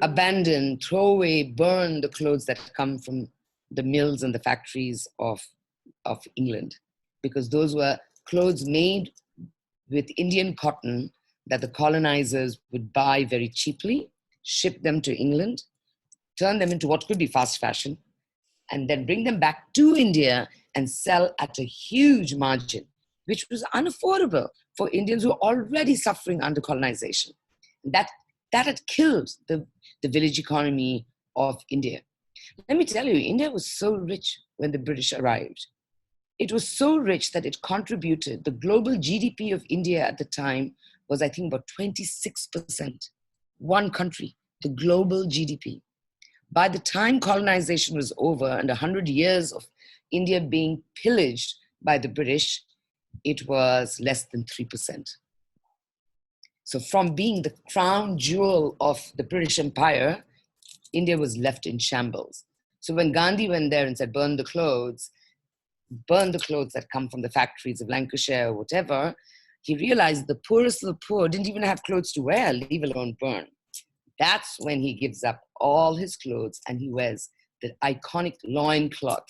abandon, throw away, burn the clothes that come from the mills and the factories of England, because those were clothes made with Indian cotton that the colonizers would buy very cheaply, ship them to England, turn them into what could be fast fashion, and then bring them back to India and sell at a huge margin, which was unaffordable for Indians who were already suffering under colonization. That had killed the village economy of India. Let me tell you, India was so rich when the British arrived. It was so rich that it contributed. The global GDP of India at the time was, I think, about 26%. One country, the global GDP. By the time colonization was over and 100 years of India being pillaged by the British, it was less than 3%. So from being the crown jewel of the British Empire, India was left in shambles. So when Gandhi went there and said, burn the clothes that come from the factories of Lancashire or whatever, he realized the poorest of the poor didn't even have clothes to wear, leave alone burn. That's when he gives up all his clothes and he wears the iconic loincloth.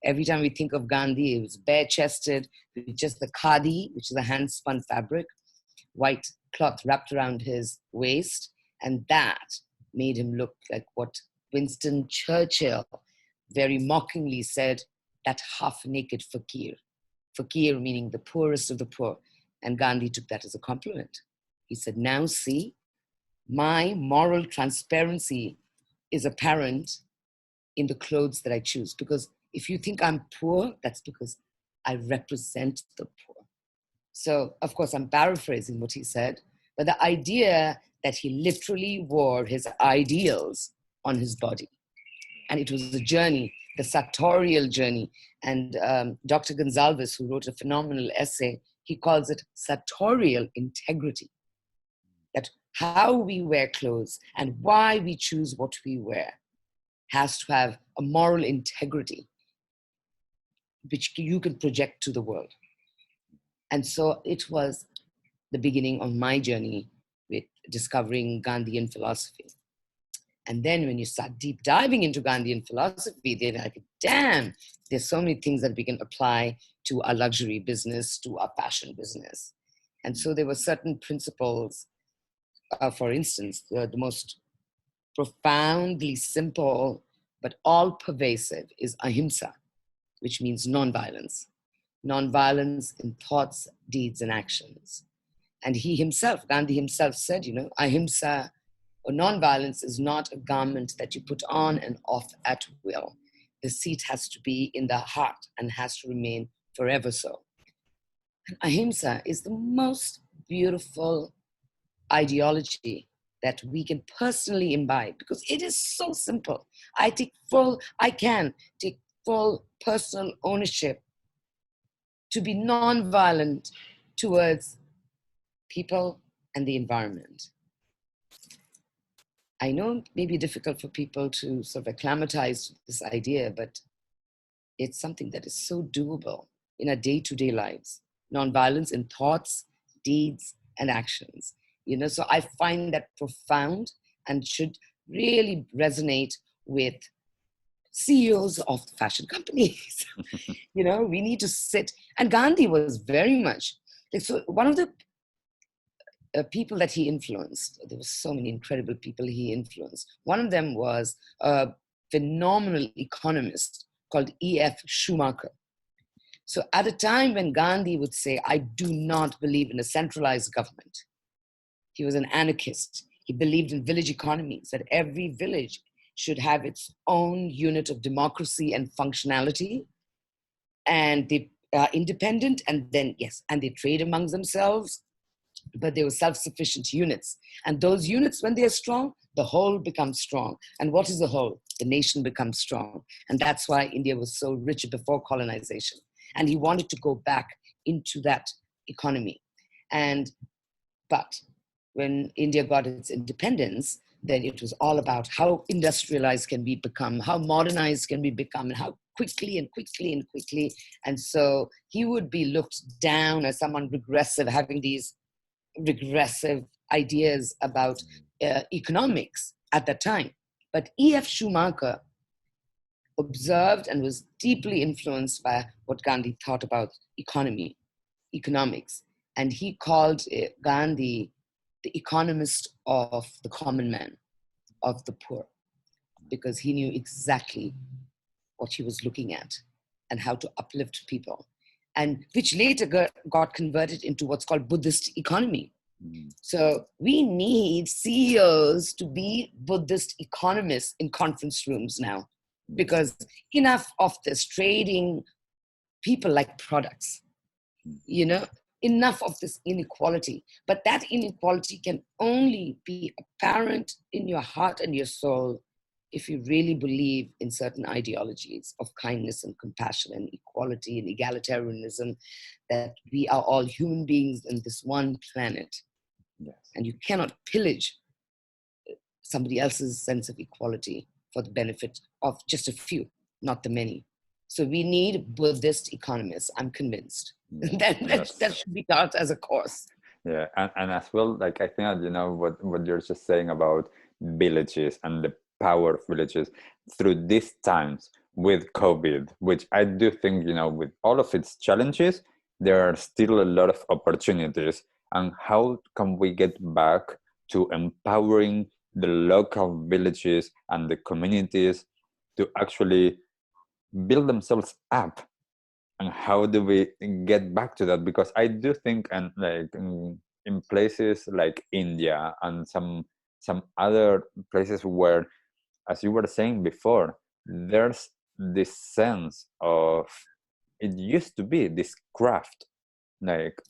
Every time we think of Gandhi, it was bare-chested with just the khadi, which is a hand-spun fabric, white cloth wrapped around his waist. And that made him look like what Winston Churchill very mockingly said, that half-naked fakir. Fakir meaning the poorest of the poor. And Gandhi took that as a compliment. He said, now see, my moral transparency is apparent in the clothes that I choose. Because if you think I'm poor, that's because I represent the poor. So, of course, I'm paraphrasing what he said, but the idea that he literally wore his ideals on his body. And it was a journey, the sartorial journey. And Dr. Gonsalves, who wrote a phenomenal essay, he calls it sartorial integrity. That how we wear clothes and why we choose what we wear has to have a moral integrity, which you can project to the world. And so it was the beginning of my journey with discovering Gandhian philosophy. And then when you start deep diving into Gandhian philosophy, then like, damn, there's so many things that we can apply to our luxury business, to our fashion business. And so there were certain principles, for instance, the most profoundly simple but all-pervasive is ahimsa, which means non-violence. Non-violence in thoughts, deeds, and actions. And he himself, Gandhi himself said, ahimsa, or non-violence, is not a garment that you put on and off at will. The seat has to be in the heart and has to remain forever so. And ahimsa is the most beautiful ideology that we can personally imbibe because it is so simple. I can take full personal ownership to be non-violent towards people and the environment. I know it may be difficult for people to sort of acclimatize to this idea, but it's something that is so doable in our day-to-day lives. Non-violence in thoughts, deeds, and actions. So I find that profound and should really resonate with CEOs of fashion companies. We need to sit. And Gandhi was very much, so one of the people that he influenced, there were so many incredible people he influenced. One of them was a phenomenal economist called E.F. Schumacher. So at a time when Gandhi would say, I do not believe in a centralized government, he was an anarchist. He believed in village economies, that every village should have its own unit of democracy and functionality. And they are independent, and then, and they trade amongst themselves, but they were self-sufficient units. And those units, when they are strong, the whole becomes strong. And what is the whole? The nation becomes strong. And that's why India was so rich before colonization. And he wanted to go back into that economy. But when India got its independence, then it was all about how industrialized can we become, how modernized can we become, and how quickly and quickly and quickly. And so he would be looked down as someone regressive, having these regressive ideas about economics at that time. But E.F. Schumacher observed and was deeply influenced by what Gandhi thought about economics. And he called Gandhi the economist of the common man, of the poor, because he knew exactly what he was looking at and how to uplift people, and which later got converted into what's called Buddhist economy. So we need CEOs to be Buddhist economists in conference rooms now, because enough of this trading people like products, enough of this inequality. But that inequality can only be apparent in your heart and your soul if you really believe in certain ideologies of kindness and compassion and equality and egalitarianism, that we are all human beings in this one planet. Yes. And you cannot pillage somebody else's sense of equality for the benefit of just a few, not the many. So we need Buddhist economists, I'm convinced. Yeah, that should be taught as a course. Yeah, and as well, like I think what you're just saying about villages and the power of villages through these times with COVID, which I do think, with all of its challenges, there are still a lot of opportunities. And how can we get back to empowering the local villages and the communities to actually build themselves up? And how do we get back to that? Because I do think, and like in places like India and some other places where, as you were saying before, there's this sense of, it used to be this craft, like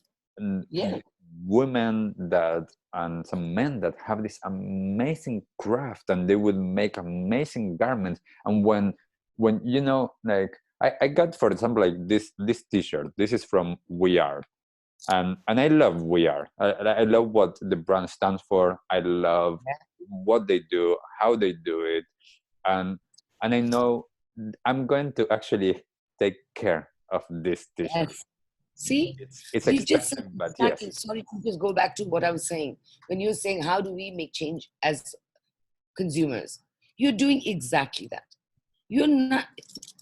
Yeah. women that and some men that have this amazing craft, and they would make amazing garments. And when like I got, for example, like this t-shirt. This is from We Are, and I love We Are. I love what the brand stands for. I love what they do, how they do it, and I know I'm going to actually take care of this t-shirt. Yes. See, It's we've just said expensive, but exactly. yes. Sorry to just go back to what I was saying. When you're saying, how do we make change as consumers? You're doing exactly that. You're not,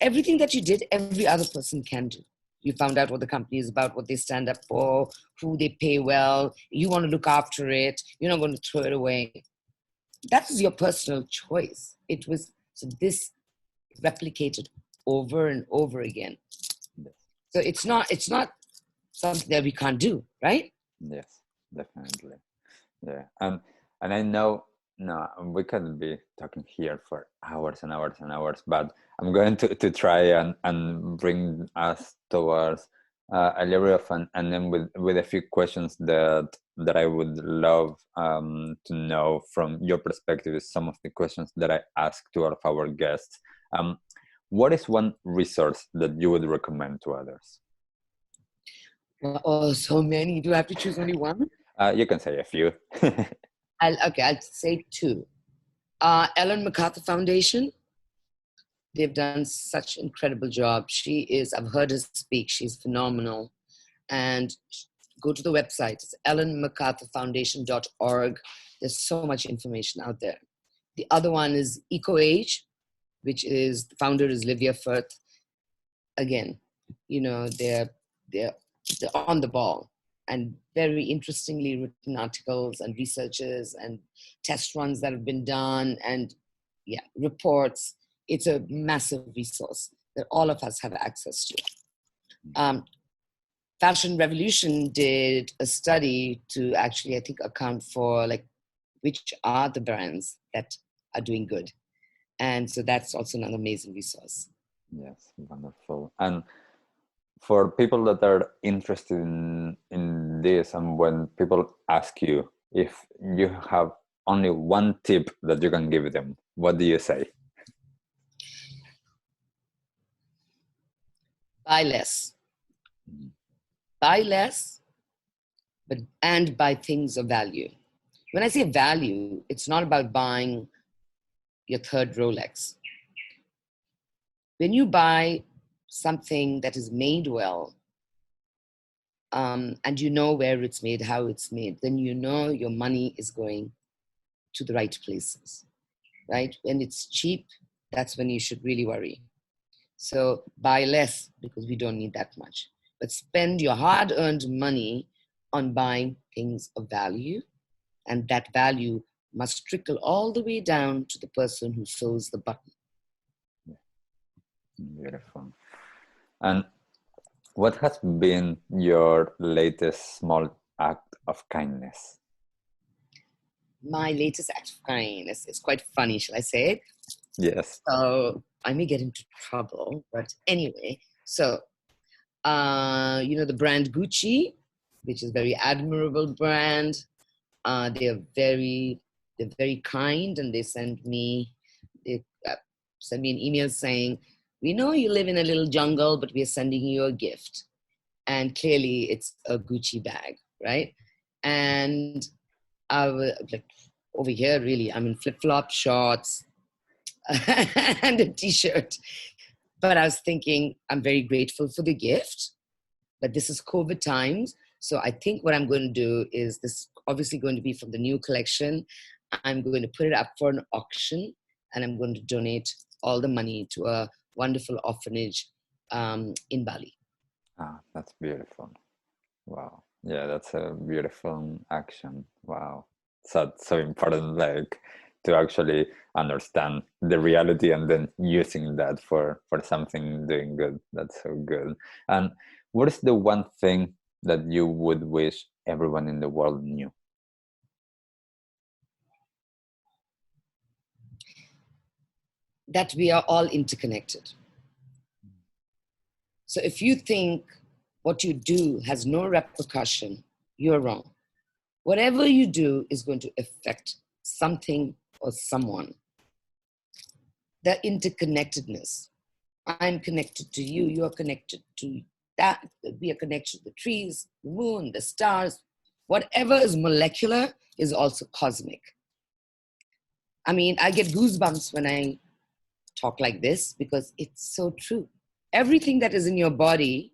everything that you did, every other person can do. You found out what the company is about, what they stand up for, who they pay well. You want to look after it. You're not going to throw it away. That is your personal choice. It was, so this replicated over and over again. So it's not something that we can't do, right? Yes, definitely. Yeah, and I know, no, we could be talking here for hours and hours and hours, but I'm going to try and bring us towards a little of and then with a few questions that I would love to know from your perspective, is some of the questions that I ask to all of our guests. What is one resource that you would recommend to others? Oh, so many. Do I have to choose only one? You can say a few. I'll say two. Ellen MacArthur Foundation. They've done such an incredible job. I've heard her speak. She's phenomenal. And go to the website. It's ellenmacarthurfoundation.org. There's so much information out there. The other one is EcoAge, which is, the founder is Livia Firth. Again, they're on the ball, and very interestingly written articles and researches and test runs that have been done, and reports. It's a massive resource that all of us have access to. Fashion Revolution did a study to actually, I think, account for like which are the brands that are doing good. And so that's also another amazing resource. Yes, wonderful. And for people that are interested in this, and when people ask you if you have only one tip that you can give them, what do you say? Buy less. Buy less, and buy things of value. When I say value, it's not about buying your third Rolex. When you buy something that is made well, and you know where it's made, how it's made, then you know your money is going to the right places, right? When it's cheap, that's when you should really worry. So buy less because we don't need that much. But spend your hard-earned money on buying things of value, and that value must trickle all the way down to the person who sews the button. Beautiful. And what has been your latest small act of kindness? My latest act of kindness is quite funny, shall I say it? Yes. So I may get into trouble, but anyway. So, the brand Gucci, which is a very admirable brand. They're very kind, and they sent me an email saying, "We know you live in a little jungle, but we're sending you a gift." And clearly, it's a Gucci bag, right? And I was like, over here, really, I'm in flip-flop shorts and a t-shirt. But I was thinking, I'm very grateful for the gift, but this is COVID times. So I think what I'm going to do is, this obviously going to be from the new collection. I'm going to put it up for an auction, and I'm going to donate all the money to a wonderful orphanage in Bali. Ah, that's beautiful. Wow. Yeah, that's a beautiful action. Wow. So important, like, to actually understand the reality and then using that for something doing good. That's so good. And what is the one thing that you would wish everyone in the world knew? That we are all interconnected. So if you think what you do has no repercussion, you're wrong. Whatever you do is going to affect something or someone. The interconnectedness. I'm connected to you, you're connected to that, we are connected to the trees, the moon, the stars. Whatever is molecular is also cosmic. I mean, I get goosebumps when I talk like this because it's so true. Everything that is in your body,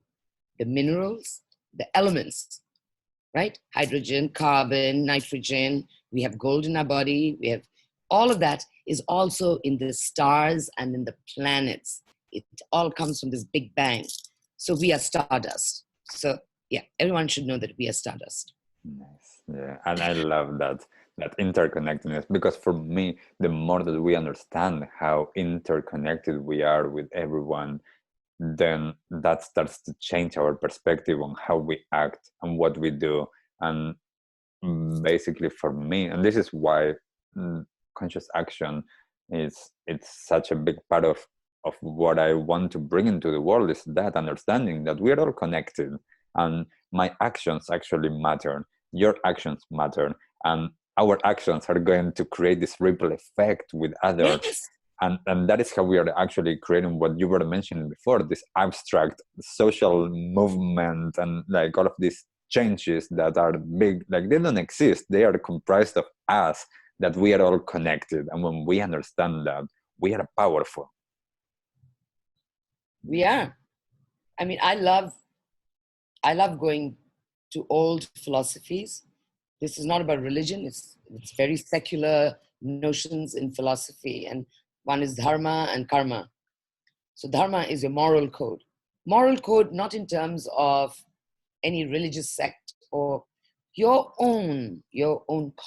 the minerals, the elements, right? Hydrogen, carbon, nitrogen, we have gold in our body, we have all of that is also in the stars and in the planets. It all comes from this big bang. So we are stardust. So yeah, everyone should know that we are stardust. Nice. Yeah, and I love that interconnectedness, because for me, the more that we understand how interconnected we are with everyone, then that starts to change our perspective on how we act and what we do. And basically, for me, and this is why conscious action it's such a big part of what I want to bring into the world, is that understanding that we are all connected, and my actions actually matter, your actions matter, and our actions are going to create this ripple effect with others. Yes. And that is how we are actually creating what you were mentioning before, this abstract social movement, and like all of these changes that are big, like they don't exist, they are comprised of us, that we are all connected. And when we understand that, we are powerful. We are. I mean, I love going to old philosophies. This is not about religion. It's very secular notions in philosophy. And one is dharma and karma. So dharma is your moral code. Moral code, not in terms of any religious sect, or your own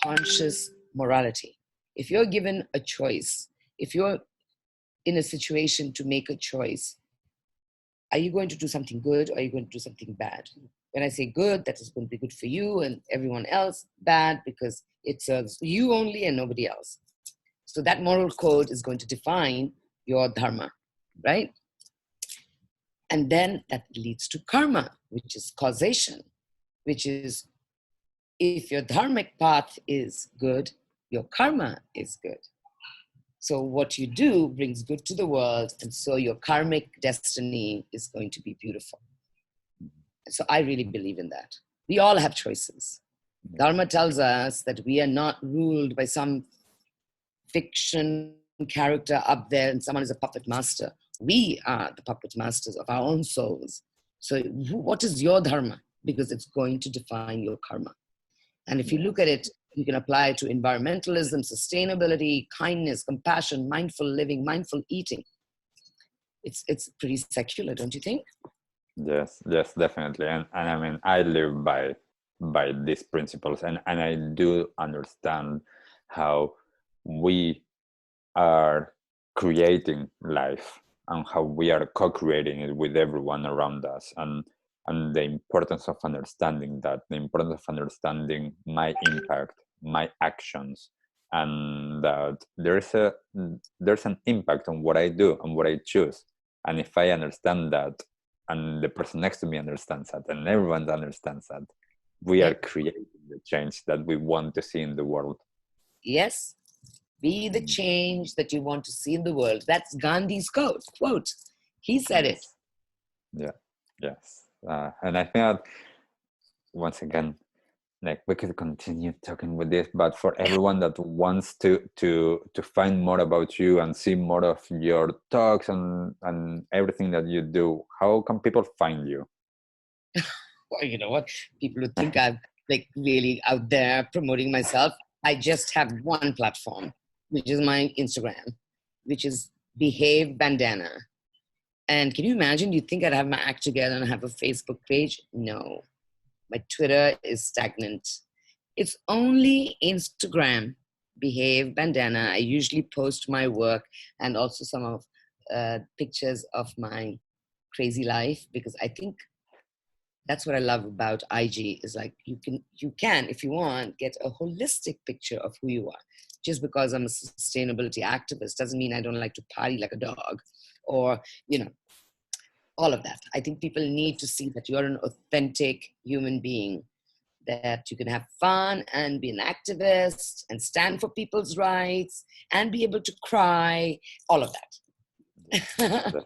conscious morality. If you're given a choice, if you're in a situation to make a choice, are you going to do something good or are you going to do something bad? When I say good, that is going to be good for you and everyone else. Bad because it serves you only and nobody else. So that moral code is going to define your dharma, right? And then that leads to karma, which is causation, which is, if your dharmic path is good, your karma is good. So what you do brings good to the world, and so your karmic destiny is going to be beautiful. So I really believe in that. We all have choices. Dharma tells us that we are not ruled by some fiction character up there and someone is a puppet master. We are the puppet masters of our own souls. So what is your dharma? because it's going to define your karma. And if you look at it, you can apply it to environmentalism, sustainability, kindness, compassion, mindful living, mindful eating. It's pretty secular, don't you think? Yes, definitely. And I mean, I live by these principles, and I do understand how we are creating life and how we are co-creating it with everyone around us, and the importance of understanding that, the importance of understanding my impact, my actions, and that there's an impact on what I do and what I choose. And if I understand that, and the person next to me understands that, and everyone understands that, we are creating the change that we want to see in the world. Yes. Be the change that you want to see in the world. That's Gandhi's quote. He said it. Yes. And I think that, once again, like, we could continue talking with this, but for everyone that wants to find more about you and see more of your talks and everything that you do, how can people find you? Well, you know what? People who think I'm like really out there promoting myself, I just have one platform, which is my Instagram, which is Behave Bandana. And can you imagine? You think I'd have my act together and have a Facebook page? No. My Twitter is stagnant. It's only Instagram, Behave Bandana. I usually post my work and also some of pictures of my crazy life, because I think that's what I love about IG is like you can, if you want, get a holistic picture of who you are. Just because I'm a sustainability activist doesn't mean I don't like to party like a dog, or, you know, all of that. I think people need to see that you're an authentic human being, that you can have fun and be an activist and stand for people's rights and be able to cry, all of that. Definitely.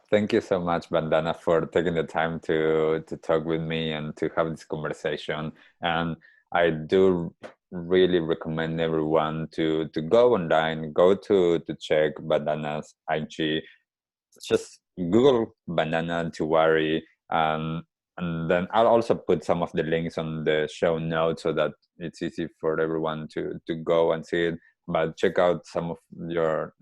Thank you so much, Bandana, for taking the time to talk with me and to have this conversation. And I do really recommend everyone to go online, go to check Bandana's IG. Just Google Bandana Tewari, and then I'll also put some of the links on the show notes so that it's easy for everyone to go and see it. But check out some of the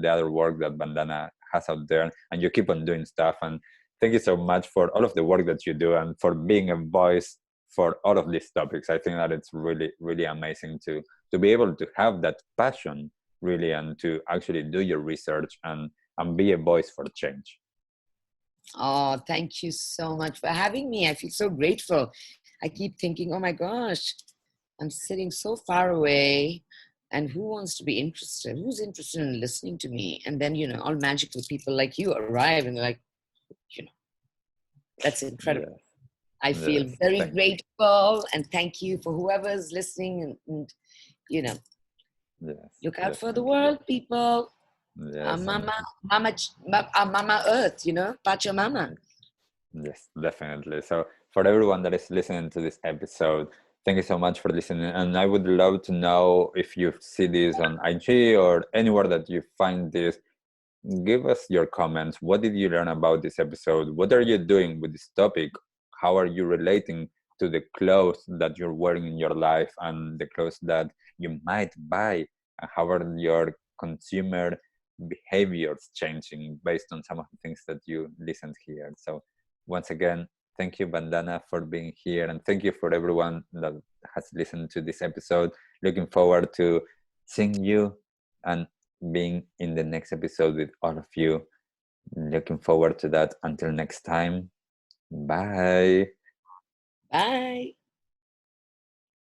other work that Bandana has out there, and you keep on doing stuff. And thank you so much for all of the work that you do and for being a voice for all of these topics. I think that it's really, really amazing to be able to have that passion, really, and to actually do your research and be a voice for change. Oh, thank you so much for having me. I feel so grateful. I keep thinking, oh my gosh, I'm sitting so far away, and who wants to be interested? Who's interested in listening to me? And then, you know, all magical people like you arrive and they're like, you know, that's incredible. Yes. I feel very grateful, and thank you for whoever's listening, and you know, look out for the world, people. Yes, mama Earth, you know, Pachamama. Yes, definitely. So for everyone that is listening to this episode, thank you so much for listening. And I would love to know if you see this on IG or anywhere that you find this. Give us your comments. What did you learn about this episode? What are you doing with this topic? How are you relating to the clothes that you're wearing in your life and the clothes that you might buy? And how are your consumer behaviors changing based on some of the things that you listened here? So once again, thank you, Bandana, for being here, and thank you for everyone that has listened to this episode. Looking forward to seeing you and being in the next episode with all of you. Looking forward to that. Until next time, bye. Bye.